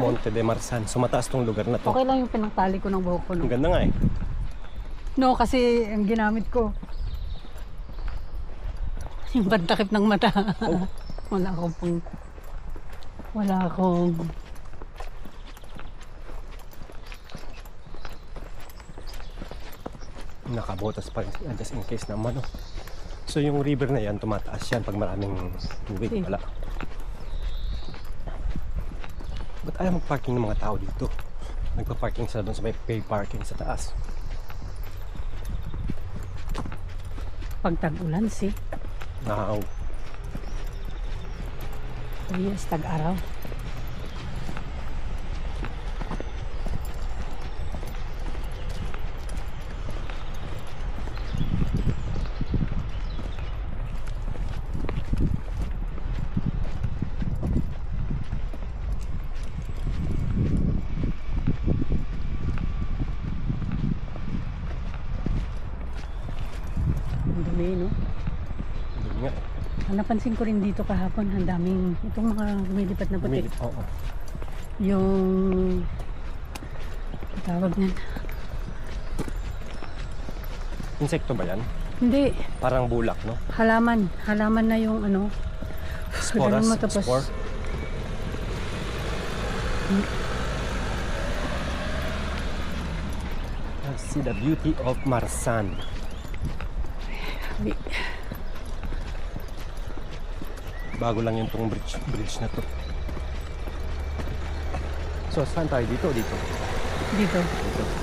Monte de Marsan. So mataas tong lugar na to. Okay lang yung pinagtali ko ng buhok ko, no? Ang ganda nga eh. No, kasi ang ginamit ko yung pantakip ng mata. Oh. Wala akong Nakabotas pa rin sila just in case naman. Oh. So yung river na yan, tumataas yan pag maraming tubig. Wala. Ba't ayaw mag-parking ng mga tao dito? Nagpa-parking sila doon sa may pay parking sa taas. pag tag-ulan, si. Nakaw. Yes, tag-araw. Ang dumi, no? Doon nga. Napansin ko rin dito kahapon, ang daming itong mga lumilipat na puti. Oo. Yung tawag niyan. Insekto ba yan? Hindi, Parang bulak, no? halaman. Halaman na yung ano. Sporas, Ganun mo tapos. spore. Let's see the beauty of Marsan. Bago lang yung tong bridge na to. So, saan tayo? Dito o dito? Dito. Dito.